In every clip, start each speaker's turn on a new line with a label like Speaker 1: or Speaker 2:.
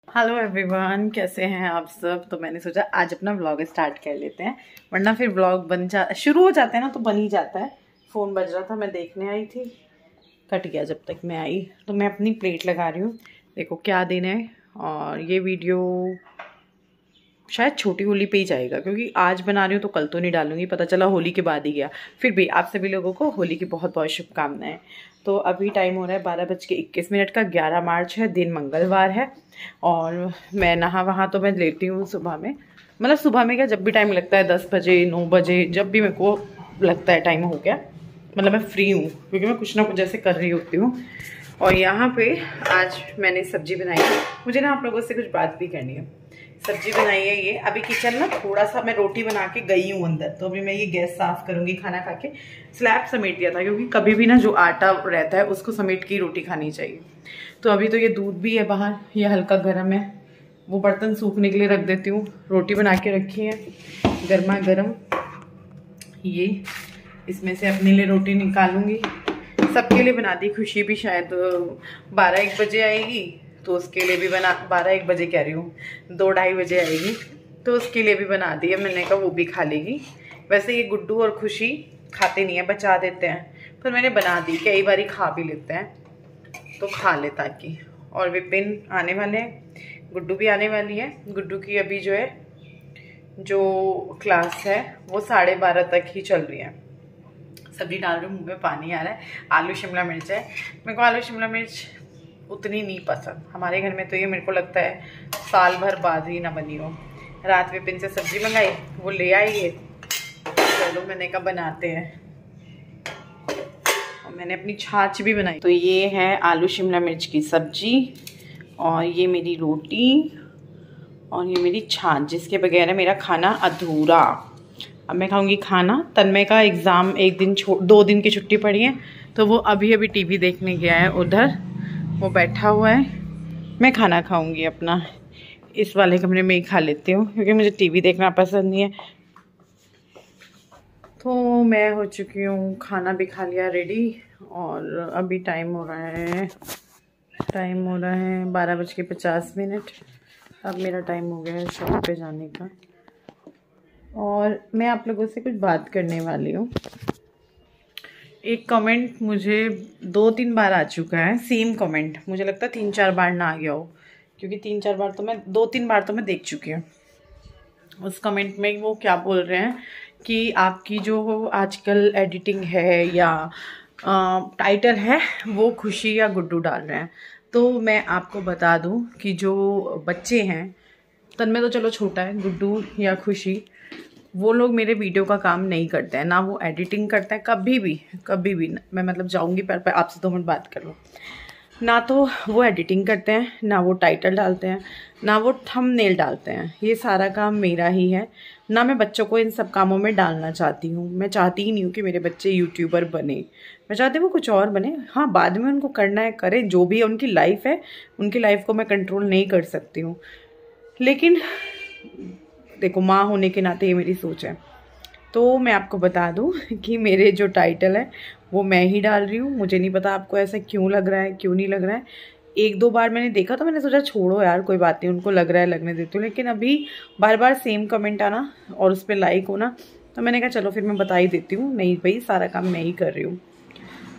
Speaker 1: Hello everyone, कैसे हैं आप सब। तो मैंने सोचा आज अपना व्लॉग स्टार्ट कर लेते हैं, वरना फिर व्लॉग शुरू हो जाते हैं ना तो बन ही जाता है। फ़ोन बज रहा था, मैं देखने आई थी, कट गया जब तक मैं आई। तो मैं अपनी प्लेट लगा रही हूँ, देखो क्या दिन है। और ये वीडियो शायद छोटी होली पे ही जाएगा, क्योंकि आज बना रही हूँ तो कल तो नहीं डालूंगी, पता चला होली के बाद ही गया। फिर भी आप सभी लोगों को होली की बहुत बहुत शुभकामनाएं। तो अभी टाइम हो रहा है 12:21 का, 11 मार्च है, दिन मंगलवार है। और मैं नहा तो मैं लेती हूँ सुबह में, मतलब सुबह में क्या, जब भी टाइम लगता है, 10 बजे 9 बजे, जब भी मेरे को लगता है टाइम हो गया, मतलब मैं फ्री हूँ, क्योंकि मैं कुछ ना कुछ ऐसे कर रही होती हूँ। और यहाँ पे आज मैंने सब्जी बनाई है, मुझे ना आप लोगों से कुछ बात भी करनी है। सब्जी बनाई है ये, अभी किचन ना थोड़ा सा मैं रोटी बना के गई हूँ अंदर, तो अभी मैं ये गैस साफ करूंगी। खाना खा के स्लैब समेट दिया था, क्योंकि कभी भी ना जो आटा रहता है उसको समेट के ही रोटी खानी चाहिए। तो अभी तो ये दूध भी है बाहर, ये हल्का गर्म है, वो बर्तन सूखने के लिए रख देती हूँ। रोटी बना के रखी है गर्मा गर्म, ये इसमें से अपने लिए रोटी निकालूंगी, सबके लिए बना दी। खुशी भी शायद 12-1 बजे आएगी, तो उसके लिए भी बना, 12-1 बजे कह रही हूँ, 2-2:30 बजे आएगी, तो उसके लिए भी बना दी है। मैंने कहा वो भी खा लेगी। वैसे ये गुड्डू और खुशी खाते नहीं है, बचा देते हैं, पर मैंने बना दी, कई बार खा भी लेते हैं, तो खा ले ताकि। और विपिन आने वाले हैं, गुड्डू भी आने वाली है। गुड्डू की अभी जो क्लास है वो 12:30 तक ही चल रही है। सब्जी डाल रही हूँ, मुँह में पानी आ रहा है। आलू शिमला मिर्च है, मेरे को आलू शिमला मिर्च उतनी नहीं पसंद, हमारे घर में तो ये मेरे को लगता है साल भर बाद ही ना बनी हो। रात विपिन से सब्जी मंगाई, वो ले आई है, चलो मैंने कहा बनाते हैं। और मैंने अपनी छाछ भी बनाई। तो ये है आलू शिमला मिर्च की सब्जी, और ये मेरी रोटी, और ये मेरी छाछ, जिसके बगैर है मेरा खाना अधूरा। अब मैं खाऊंगी खाना। तन्मय का एग्ज़ाम 2 दिन की छुट्टी पड़ी है, तो वो अभी अभी टीवी देखने गया है उधर, वो बैठा हुआ है। मैं खाना खाऊंगी अपना इस वाले कमरे में ही खा लेती हूँ, क्योंकि मुझे टीवी देखना पसंद नहीं है। तो मैं हो चुकी हूँ, खाना भी खा लिया रेडी, और अभी टाइम हो रहा है 12:50। अब मेरा टाइम हो गया है शॉप पे जाने का, और मैं आप लोगों से कुछ बात करने वाली हूँ। एक कमेंट मुझे 2-3 बार आ चुका है, सेम कमेंट, मुझे लगता है 3-4 बार ना आ गया हो, क्योंकि 3-4 बार तो मैं 2-3 बार तो मैं देख चुकी हूँ। उस कमेंट में वो क्या बोल रहे हैं कि आपकी जो आजकल एडिटिंग है या टाइटल है वो खुशी या गुड्डू डाल रहे हैं। तो मैं आपको बता दूं कि जो बच्चे हैं, तन्मय तो चलो छोटा है, गुड्डू या खुशी, वो लोग मेरे वीडियो का काम नहीं करते हैं, ना वो एडिटिंग करते हैं कभी भी। मैं मतलब जाऊंगी पर आपसे 2 मिनट बात कर लूँ, ना तो वो एडिटिंग करते हैं, ना वो टाइटल डालते हैं, ना वो थंबनेल डालते हैं। ये सारा काम मेरा ही है। ना मैं बच्चों को इन सब कामों में डालना चाहती हूँ। मैं चाहती ही नहीं हूँ कि मेरे बच्चे यूट्यूबर बने, मैं चाहती हूँ वो कुछ और बने। हाँ, बाद में उनको करना है करें, जो भी उनकी लाइफ है, उनकी लाइफ को मैं कंट्रोल नहीं कर सकती हूँ। लेकिन देखो, माँ होने के नाते ये मेरी सोच है। तो मैं आपको बता दूं कि मेरे जो टाइटल है वो मैं ही डाल रही हूँ। मुझे नहीं पता आपको ऐसा क्यों लग रहा है, क्यों नहीं लग रहा है। 1-2 बार मैंने देखा तो मैंने सोचा छोड़ो यार, कोई बात नहीं, उनको लग रहा है लगने देती हूँ। लेकिन अभी बार बार सेम कमेंट आना और उस पर लाइक होना, तो मैंने कहा चलो फिर मैं बता ही देती हूँ, नहीं भाई सारा काम मैं ही कर रही हूँ।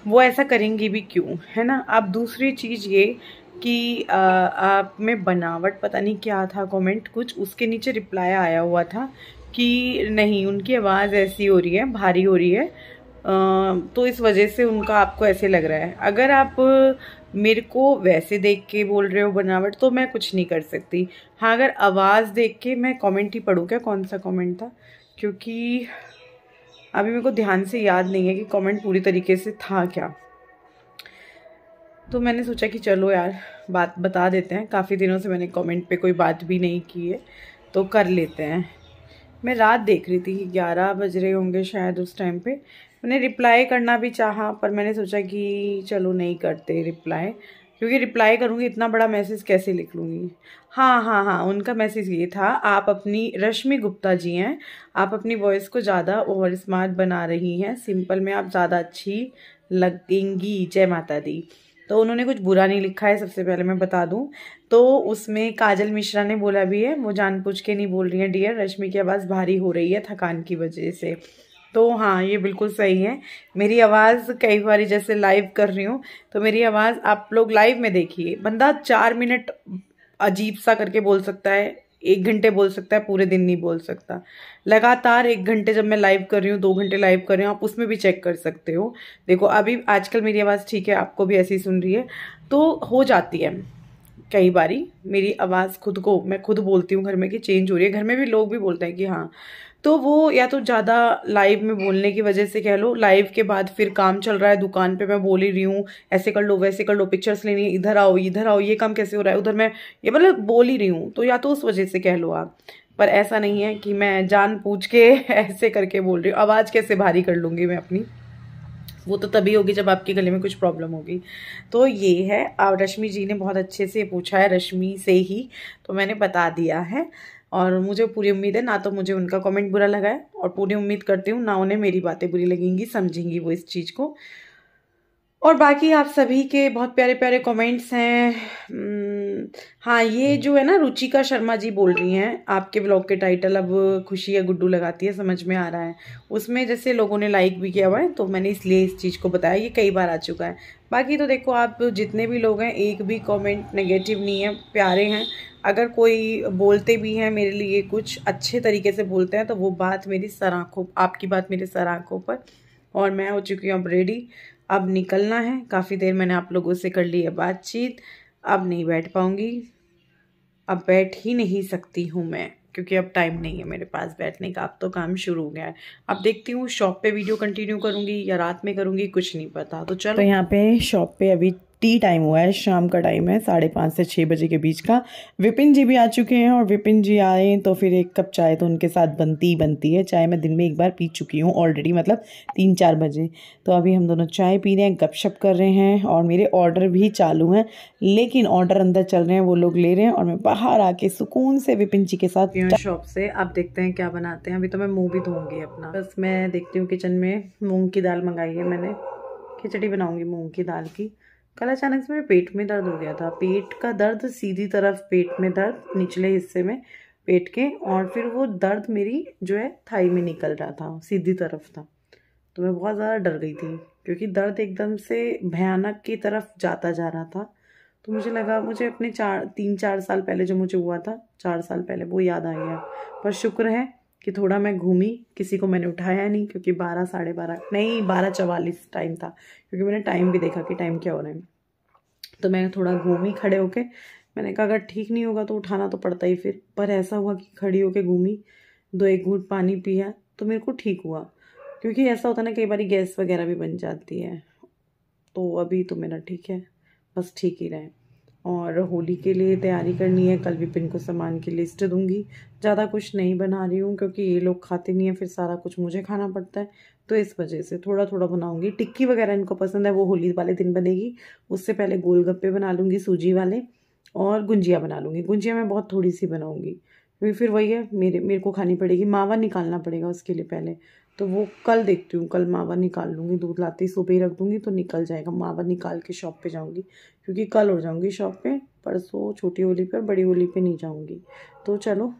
Speaker 1: वो ऐसा करेंगी भी क्यों, है ना। अब दूसरी चीज़ ये कि आप में बनावट, पता नहीं क्या था कमेंट, कुछ उसके नीचे रिप्लाई आया हुआ था कि नहीं, उनकी आवाज़ ऐसी हो रही है, भारी हो रही है, तो इस वजह से उनका आपको ऐसे लग रहा है। अगर आप मेरे को वैसे देख के बोल रहे हो बनावट, तो मैं कुछ नहीं कर सकती। हाँ, अगर आवाज़ देख के मैं कमेंट ही पढ़ूँ क्या, कौन सा कमेंट था, क्योंकि अभी मेरे को ध्यान से याद नहीं है कि कमेंट पूरी तरीके से था क्या। तो मैंने सोचा कि चलो यार बात बता देते हैं, काफ़ी दिनों से मैंने कमेंट पे कोई बात भी नहीं की है, तो कर लेते हैं। मैं रात देख रही थी कि 11 बज रहे होंगे शायद, उस टाइम पे मैंने रिप्लाई करना भी चाहा, पर मैंने सोचा कि चलो नहीं करते रिप्लाई, क्योंकि रिप्लाई करूँगी इतना बड़ा मैसेज कैसे लिख लूँगी। हाँ, उनका मैसेज ये था, आप अपनी, रश्मि गुप्ता जी हैं, आप अपनी वॉइस को ज़्यादा ओवर स्मार्ट बना रही हैं, सिंपल में आप ज़्यादा अच्छी लगेंगी, जय माता दी। तो उन्होंने कुछ बुरा नहीं लिखा है, सबसे पहले मैं बता दूं। तो उसमें काजल मिश्रा ने बोला भी है, वो जानबूझ के नहीं बोल रही है डियर रश्मि की आवाज़ भारी हो रही है थकान की वजह से। तो हाँ, ये बिल्कुल सही है। मेरी आवाज़ कई बार जैसे लाइव कर रही हूँ तो मेरी आवाज़ आप लोग लाइव में देखिए, बंदा 4 मिनट अजीब सा करके बोल सकता है, 1 घंटे बोल सकता है, पूरे दिन नहीं बोल सकता। लगातार 1 घंटे जब मैं लाइव कर रही हूँ, 2 घंटे लाइव कर रही हूँ, आप उसमें भी चेक कर सकते हो। देखो अभी आजकल मेरी आवाज़ ठीक है, आपको भी ऐसी सुन रही है, तो हो जाती है कई बारी मेरी आवाज़ खुद को, मैं खुद बोलती हूँ घर में कि चेंज हो रही है। घर में भी लोग भी बोलते हैं कि हाँ, तो वो या तो ज़्यादा लाइव में बोलने की वजह से कह लो, लाइव के बाद फिर काम चल रहा है दुकान पे, मैं बोल ही रही हूँ ऐसे कर लो वैसे कर लो, पिक्चर्स लेनी है, इधर आओ, ये काम कैसे हो रहा है, उधर मैं ये मतलब बोल ही रही हूँ, तो या तो उस वजह से कह लो आप। पर ऐसा नहीं है कि मैं जानबूझ के ऐसे करके बोल रही हूँ। आवाज़ कैसे भारी कर लूँगी मैं अपनी, वो तो तभी होगी जब आपके गले में कुछ प्रॉब्लम होगी। तो ये है, और रश्मि जी ने बहुत अच्छे से पूछा है, रश्मि से ही तो मैंने बता दिया है। और मुझे पूरी उम्मीद है ना तो मुझे उनका कमेंट बुरा लगा है, और पूरी उम्मीद करती हूँ ना उन्हें मेरी बातें बुरी लगेंगी, समझेंगी वो इस चीज़ को। और बाकी आप सभी के बहुत प्यारे प्यारे कमेंट्स हैं। हाँ, ये जो है ना रुचिका शर्मा जी बोल रही हैं, आपके ब्लॉग के टाइटल अब खुशी या गुड्डू लगाती है, समझ में आ रहा है। उसमें जैसे लोगों ने लाइक भी किया हुआ है तो मैंने इसलिए इस चीज़ को बताया, ये कई बार आ चुका है। बाकी तो देखो आप जितने भी लोग हैं, एक भी कमेंट नेगेटिव नहीं है, प्यारे हैं। अगर कोई बोलते भी हैं मेरे लिए कुछ अच्छे तरीके से बोलते हैं तो वो बात मेरी सर आँखों, आपकी बात मेरे सर आँखों पर। और मैं हो चुकी हूँ अब रेडी, अब निकलना है। काफ़ी देर मैंने आप लोगों से कर ली है बातचीत, अब नहीं बैठ पाऊँगी, अब बैठ ही नहीं सकती हूँ मैं, क्योंकि अब टाइम नहीं है मेरे पास बैठने का, अब तो काम शुरू हो गया है। अब देखती हूँ शॉप पे वीडियो कंटिन्यू करूँगी या रात में करूँगी, कुछ नहीं पता। तो चलो, तो यहाँ पे शॉप पे अभी टी टाइम हुआ है, शाम का टाइम है, 5:30 से 6 बजे के बीच का। विपिन जी भी आ चुके हैं, और विपिन जी आए तो फिर 1 कप चाय तो उनके साथ बनती ही बनती है। चाय मैं दिन में 1 बार पी चुकी हूँ ऑलरेडी, मतलब 3-4 बजे। तो अभी हम दोनों चाय पी रहे हैं, गपशप कर रहे हैं, और मेरे ऑर्डर भी चालू हैं, लेकिन ऑर्डर अंदर चल रहे हैं, वो लोग ले रहे हैं, और मैं बाहर आके सुकून से विपिन जी के साथ शॉप से। अब देखते हैं क्या बनाते हैं। अभी तो मैं मुँह भी धोऊंगी अपना, बस मैं देखती हूँ किचन में। मूँग की दाल मंगाई है मैंने, खिचड़ी बनाऊंगी मूँग की दाल की। कल अचानक से मेरे पेट में दर्द हो गया था, पेट का दर्द, सीधी तरफ पेट में दर्द, निचले हिस्से में पेट के, और फिर वो दर्द मेरी जो है थाई में निकल रहा था, सीधी तरफ था। तो मैं बहुत ज़्यादा डर गई थी, क्योंकि दर्द एकदम से भयानक की तरफ जाता जा रहा था। तो मुझे लगा, मुझे अपने 3-4 साल पहले जो मुझे हुआ था, 4 साल पहले, वो याद आ गया। पर शुक्र है कि थोड़ा मैं घूमी, किसी को मैंने उठाया नहीं, क्योंकि 12, 12:30 नहीं 12:44 टाइम था, क्योंकि मैंने टाइम भी देखा कि टाइम क्या हो रहा है। तो मैं थोड़ा घूमी खड़े होके, मैंने कहा अगर ठीक नहीं होगा तो उठाना तो पड़ता ही फिर। पर ऐसा हुआ कि खड़ी होके घूमी, 2-1 घूंट पानी पिया तो मेरे को ठीक हुआ। क्योंकि ऐसा होता है ना, कई बार गैस वगैरह भी बन जाती है। तो अभी तो मेरा ठीक है, बस ठीक ही रहे। और होली के लिए तैयारी करनी है, कल विपिन को सामान की लिस्ट दूंगी। ज़्यादा कुछ नहीं बना रही हूँ, क्योंकि ये लोग खाते नहीं है, फिर सारा कुछ मुझे खाना पड़ता है, तो इस वजह से थोड़ा थोड़ा बनाऊंगी। टिक्की वगैरह इनको पसंद है, वो होली वाले दिन बनेगी। उससे पहले गोलगप्पे बना लूँगी सूजी वाले, और गुंजिया बना लूँगी। गुंजिया मैं बहुत थोड़ी सी बनाऊँगी, क्योंकि फिर वही है, मेरे को खानी पड़ेगी। मावा निकालना पड़ेगा उसके लिए पहले, तो वो कल देखती हूँ, कल मावा निकाल लूँगी। दूध लाती सुबह ही रख दूँगी तो निकल जाएगा। मावा निकाल के शॉप पे जाऊँगी, क्योंकि कल हो जाऊँगी शॉप पे, परसों छोटी होली पे और बड़ी होली पे नहीं जाऊँगी। तो चलो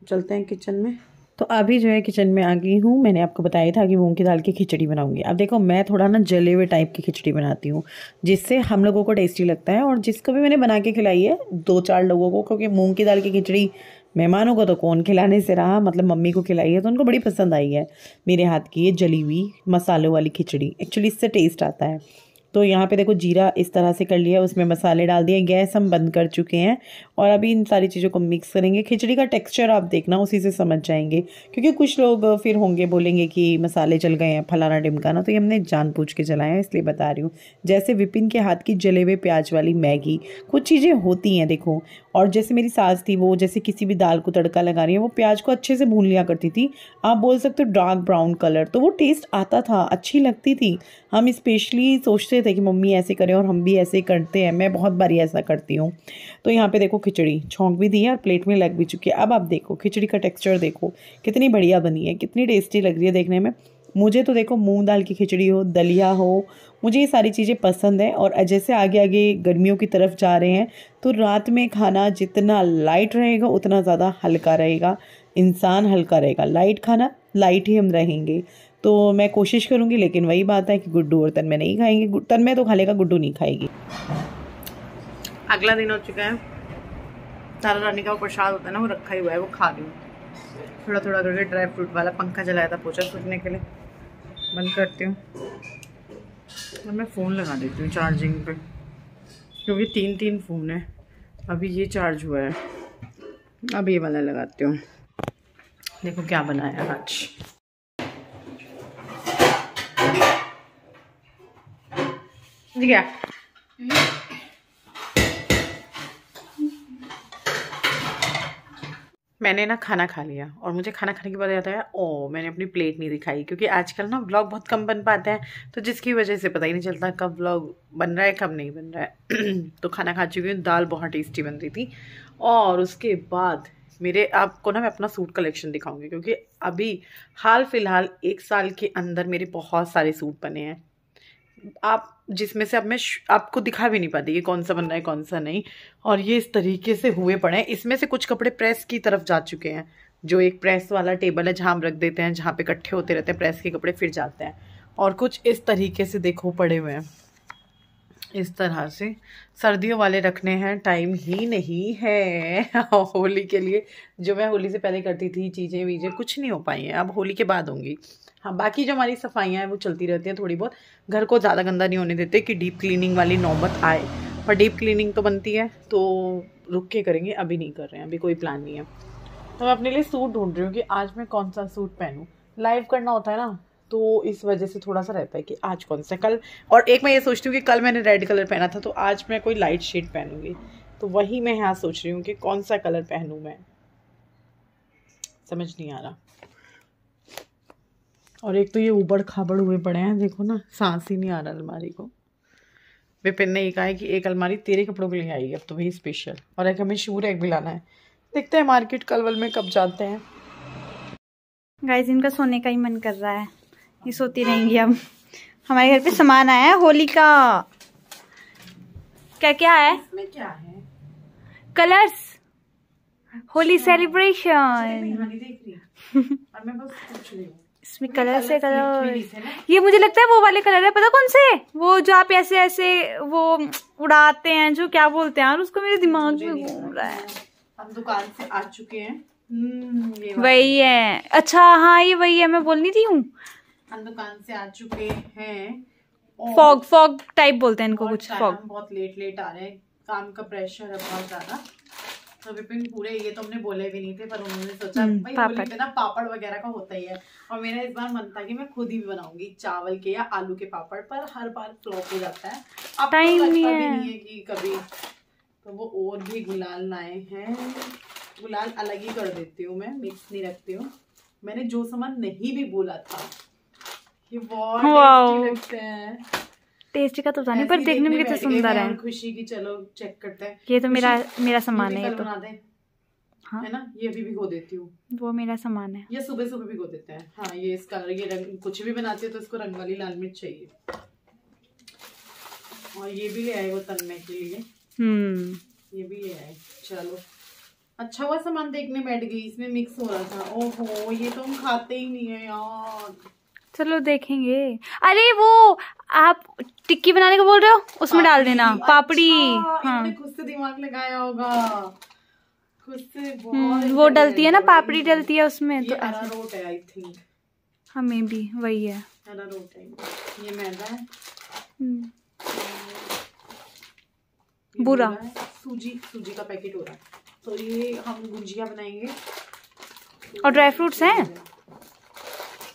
Speaker 1: चलते हैं किचन में। तो अभी जो है किचन में आ गई हूँ। मैंने आपको बताया था कि मूंग की दाल की खिचड़ी बनाऊंगी। अब देखो, मैं थोड़ा ना जले हुए टाइप की खिचड़ी बनाती हूँ, जिससे हम लोगों को टेस्टी लगता है, और जिसको भी मैंने बना के खिलाई है 2-4 लोगों को, क्योंकि मूंग की दाल की खिचड़ी मेहमानों को तो कौन खिलाने से रहा, मतलब मम्मी को खिलाई है तो उनको बड़ी पसंद आई है मेरे हाथ की ये जली हुई मसालों वाली खिचड़ी। एक्चुअली इससे टेस्ट आता है। तो यहाँ पे देखो, जीरा इस तरह से कर लिया, उसमें मसाले डाल दिए, गैस हम बंद कर चुके हैं, और अभी इन सारी चीज़ों को मिक्स करेंगे। खिचड़ी का टेक्सचर आप देखना, उसी से समझ जाएंगे, क्योंकि कुछ लोग फिर होंगे बोलेंगे कि मसाले जल गए हैं, फलाना ढिमकाना, तो ये हमने जानबूझ के जलाए हैं, इसलिए बता रही हूँ। जैसे विपिन के हाथ की जले हुए प्याज वाली मैगी, कुछ चीज़ें होती हैं देखो। और जैसे मेरी सास थी, वो जैसे किसी भी दाल को तड़का लगा रही है, वो प्याज को अच्छे से भून लिया करती थी, आप बोल सकते हो डार्क ब्राउन कलर, तो वो टेस्ट आता था, अच्छी लगती थी। हम स्पेशली सोचते थे कि मम्मी ऐसे करें, और हम भी ऐसे करते हैं, मैं बहुत बारी ऐसा करती हूँ। तो यहाँ पे देखो, खिचड़ी छौंक भी दी है और प्लेट में लग भी चुकी है। अब आप देखो खिचड़ी का टेक्सचर देखो, कितनी बढ़िया बनी है, कितनी टेस्टी लग रही है देखने में। मुझे तो देखो मूंग दाल की खिचड़ी हो, दलिया हो, मुझे ये सारी चीज़ें पसंद है। और जैसे आगे आगे गर्मियों की तरफ जा रहे हैं तो रात में खाना जितना लाइट रहेगा उतना ज़्यादा हल्का रहेगा, इंसान हल्का रहेगा। लाइट खाना, लाइट ही हम रहेंगे। तो मैं कोशिश करूँगी, लेकिन वही बात है कि गुड्डू और तन्मय नहीं खाएंगे। तन्मय तो खा लेगा, गुड्डू नहीं खाएगी। अगला दिन हो चुका है, तारा रानी का प्रसाद होता है ना, वो रखा ही हुआ है, वो खा रही हूँ थोड़ा थोड़ा करके। ड्राई फ्रूट वाला पंखा चलाया था पोछा सूखने के लिए, बंद करती हूँ और मैं फ़ोन लगा देती हूँ चार्जिंग पे, क्योंकि 3 फ़ोन है। अभी ये चार्ज हुआ है, अब ये वाला लगाती हूँ। देखो क्या बनाया आज। क्या मैंने ना खाना खा लिया और मुझे खाना खाने के बाद याद आया, ओ मैंने अपनी प्लेट नहीं दिखाई, क्योंकि आजकल ना व्लॉग बहुत कम बन पाते हैं, तो जिसकी वजह से पता ही नहीं चलता कब व्लॉग बन रहा है कब नहीं बन रहा है। तो खाना खा चुकी हूँ, दाल बहुत टेस्टी बन रही थी। और उसके बाद मेरे आपको ना मैं अपना सूट कलेक्शन दिखाऊंगी, क्योंकि अभी हाल फिलहाल 1 साल के अंदर मेरे बहुत सारे सूट बने हैं, आप जिसमें से अब मैं आपको दिखा भी नहीं पाती कि कौन सा बन रहा है कौन सा नहीं। और ये इस तरीके से हुए पड़े हैं। इसमें से कुछ कपड़े प्रेस की तरफ जा चुके हैं, जो एक प्रेस वाला टेबल है जहाँ हम रख देते हैं, जहाँ पे इकट्ठे होते रहते हैं प्रेस के कपड़े, फिर जाते हैं। और कुछ इस तरीके से देखो पड़े हुए हैं, इस तरह से। सर्दियों वाले रखने हैं, टाइम ही नहीं है। होली के लिए जो मैं होली से पहले करती थी चीज़ें वीजें कुछ नहीं हो पाई हैं, अब होली के बाद होंगी। हाँ, बाकी जो हमारी सफाइयाँ हैं वो चलती रहती हैं थोड़ी बहुत। घर को ज़्यादा गंदा नहीं होने देते कि डीप क्लीनिंग वाली नौबत आए, पर डीप क्लीनिंग तो बनती है, तो रुक के करेंगे, अभी नहीं कर रहे हैं, अभी कोई प्लान नहीं है। तो मैं अपने लिए सूट ढूंढ रही हूँ कि आज मैं कौन सा सूट पहनूँ। लाइव करना होता है ना, तो इस वजह से थोड़ा सा रहता है कि आज कौन सा। कल और एक मैं ये सोचती हूँ कि कल मैंने रेड कलर पहना था, तो आज मैं कोई लाइट शेड पहनूंगी, तो वही मैं यहाँ सोच रही हूँ कि कौन सा कलर पहनूँ मैं, समझ नहीं आ रहा। और एक तो ये ऊबड़ खाबड़ हुए पड़े हैं, देखो ना, सांस ही नहीं आ रहा अलमारी को। विपिन ने ये कहा है कि एक अलमारी तेरे कपड़ों के लिए आएगी अब तो भाई स्पेशल, और एक हमें शू रैक भी लाना है। देखते हैं मार्केट कलवल में कब जाते हैं।
Speaker 2: गाइस इनका सोने का ही मन कर रहा है, ये सोती रहेंगी। अब हमारे घर पे सामान आया है होली का। क्या क्या है
Speaker 1: इसमें? क्या है?
Speaker 2: Colours, Holi celebration.
Speaker 1: और मैं बस पूछ रही हूँ
Speaker 2: इसमें कलर से कलर, ये मुझे लगता है वो वाले कलर है, पता कौन से, वो जो आप ऐसे ऐसे वो उड़ाते हैं, जो क्या बोलते हैं यार उसको, मेरे दिमाग में घूम रहा है।
Speaker 1: हम दुकान से आ चुके हैं,
Speaker 2: वही है। अच्छा हाँ ये वही है, मैं बोल नहीं थी हूँ।
Speaker 1: हम दुकान से आ चुके हैं।
Speaker 2: फॉग टाइप बोलते हैं इनको कुछ। फॉग
Speaker 1: बहुत लेट आ रहे हैं, काम का प्रेशर है बहुत ज्यादा। तो विपिन पूरे, ये तो हमने बोले भी नहीं थे, पर उन्होंने सोचा भाई होली पे ना पापड़ वगैरह का होता ही है, और मेरा इस बार मन था कि मैं खुद ही बनाऊंगी चावल के या आलू के पापड़, पर हर बार फ्लॉप हो जाता है। अब
Speaker 2: टाइम
Speaker 1: तो
Speaker 2: नहीं
Speaker 1: है कि कभी, तो वो और भी गुलाल लाए हैं। गुलाल अलग ही कर देती हूँ मैं, मिक्स नहीं रखती हूँ। मैंने जो सामान नहीं भी बोला था, ये बहुत टेस्टी लगते हैं।
Speaker 2: टेस्टी का तो जाने, पर देखने में कितने सुंदर है।
Speaker 1: खुशी की चलो चेक करते हैं।
Speaker 2: ये तो मेरा सामान है, ये तो
Speaker 1: बना दे। हाँ? है ना, ये भी भिगो देती हूँ,
Speaker 2: वो मेरा सामान है।
Speaker 1: ये सुबह सुबह भिगो देते हैं। हाँ, ये इसका ये रंग, कुछ भी बनाते हो तो इसको रंग वाली लाल मिर्च चाहिए। और ये भी ले आए वो तन्मय के लिए, ये भी ले आए। चलो अच्छा हुआ सामान देखने बैठ गई, इसमें मिक्स हो रहा था। ओहो, ये तो हम खाते ही नहीं है यार।
Speaker 2: चलो देखेंगे। अरे वो आप टिक्की बनाने को बोल रहे हो, उसमें डाल देना पापड़ी।
Speaker 1: अच्छा, हाँ, खुद से दिमाग लगाया होगा, खुद से।
Speaker 2: वो डलती है ना, पापड़ी डलती है उसमें।
Speaker 1: ये तो अरारोट है आई थिंक,
Speaker 2: हमें भी वही है,
Speaker 1: अरारोट है। ये मैदा है,
Speaker 2: बुरा
Speaker 1: सूजी का पैकेट हो रहा है। तो ये हम गुंजिया बनाएंगे।
Speaker 2: और ड्राई फ्रूट्स हैं,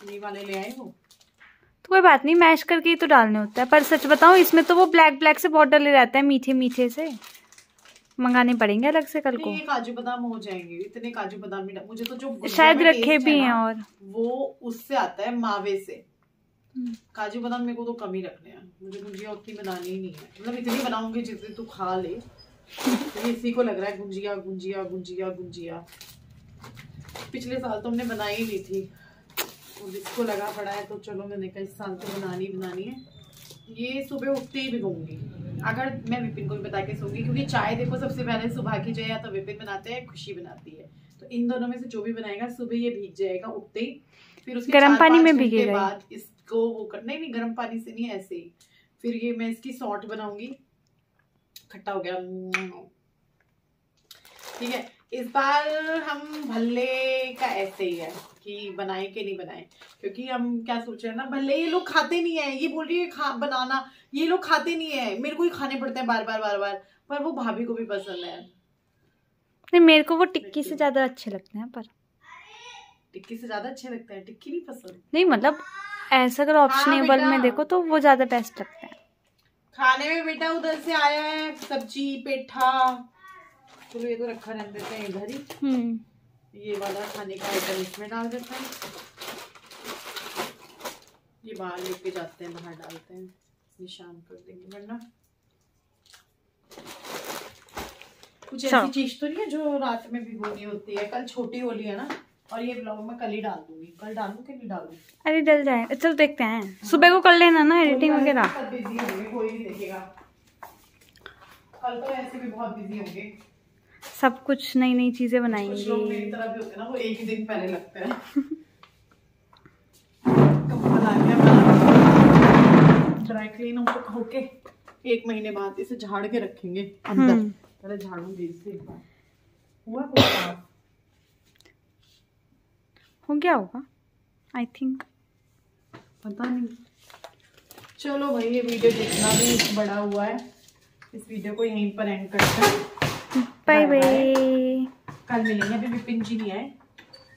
Speaker 1: ये वाले ले आए हो,
Speaker 2: तो कोई बात नहीं, मैश करके ही तो डालने होता है। पर सच बताऊं, इसमें तो वो ब्लैक से बहुत डले रहता है, मीठे से। मंगाने पड़ेंगे अलग से कल को।
Speaker 1: ये काजू बादाम हो जाएंगे, इतने काजू बादाम भी मुझे तो जो
Speaker 2: शायद रखे भी हैं, और
Speaker 1: वो उससे आता है मावे से। काजू बादाम मेरे को तो कम ही रखने हैं, मुझे गुंजिया उतनी बनानी ही नहीं है। मतलब इतनी बनाऊंगी जितनी तू खा ले। ये इसी को लग रहा है गुंजिया गुंजिया गुंजिया गुंजिया। पिछले साल तो हमने बनाई ही नहीं थी, तो इसको लगा पड़ा है, तो चलो मैंने कहा इस साल तो बनानी है। ये सुबह उठते ही भिगोऊंगी। अगर मैं विपिन को भी बता के सोऊंगी, क्योंकि चाय देखो सबसे पहले सुबह की चाय या तो विपिन बनाते हैं, खुशी बनाती है, तो इन दोनों में से जो भी बनाएगा सुबह ये भीग जाएगा उठते ही। फिर उसके
Speaker 2: गर्म पानी में भीगेगा
Speaker 1: बाद इसको वो नहीं गर्म पानी से नहीं, ऐसे ही। फिर ये मैं इसकी सॉट बनाऊंगी। खट्टा हो गया, ठीक है। इस बार हम भल्ले का ऐसे ही है कि बनाए कि नहीं बनाए, क्योंकि हम क्या सोच रहे हैं ना, भल्ले ये लोग खाते नहीं है। ये बोल रही है बनाना, ये लोग खाते नहीं है, मेरे को ही खाने पड़ते हैं बार बार, पर वो भाभी को भी पसंद है।
Speaker 2: नहीं, मेरे को वो टिक्की से ज्यादा अच्छे लगते हैं। पर
Speaker 1: टिक्की से ज्यादा अच्छे लगते हैं? टिक्की नहीं पसंद?
Speaker 2: नहीं मतलब ऐसा अगर ऑप्शनेबल में देखो तो वो ज्यादा बेस्ट लगते हैं
Speaker 1: खाने में। बेटा उधर से आया है सब्जी पेठा, चलो ये तो रखा रहने देते हैं इधर ही। ये वाला खाने का आइटम इसमें डाल देते हैं, ये बाहर लेके जाते हैं, बाहर डालते हैं, निशान कर देंगे। वरना कुछ ऐसी चीज तो नहीं है जो रात में भिगोनी होती है। कल छोटी होली है ना, और ये ब्लॉग में कल ही डाल दूंगी। कल डालूं कि नहीं डालूं?
Speaker 2: अरे डल जाए, चल देखते हैं। सुबह को कर लेना ना एडिटिंग वगैरह।
Speaker 1: बिजी होंगे, कोई नहीं देखेगा। कल तो ऐसे भी बहुत बिजी होंगे,
Speaker 2: सब कुछ नई नई चीजें बनाएंगे।
Speaker 1: कुछ लोग मेरी तरह भी होते हैं ना, वो एक ही दिन पहले लगते हैं। ड्राई क्लीन होके 1 महीने बाद इसे झाड़ के रखेंगे अंदर। पहले झाड़ूंगी इससे एक बार। हुआ कुछ
Speaker 2: हो गया होगा आई थिंक,
Speaker 1: पता नहीं। चलो भाई, ये वीडियो जितना भी बड़ा हुआ है, इस वीडियो को यहीं पर एंड करते हैं।
Speaker 2: Bye bye.
Speaker 1: कल मिलेंगे। अभी विपिन जी नहीं आए,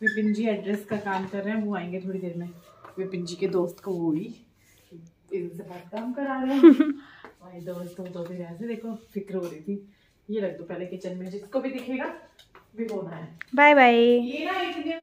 Speaker 1: विपिन जी एड्रेस का काम कर रहे हैं, वो आएंगे थोड़ी देर में। विपिन जी के दोस्त को वो ही इनसे बहुत काम करा रहे हैं। भाई दोस्त तो फिर ऐसे देखो फिक्र हो रही थी। ये रख दो पहले किचन में, जिसको भी दिखेगा भिगोना है।
Speaker 2: Bye bye.
Speaker 1: ये ना एक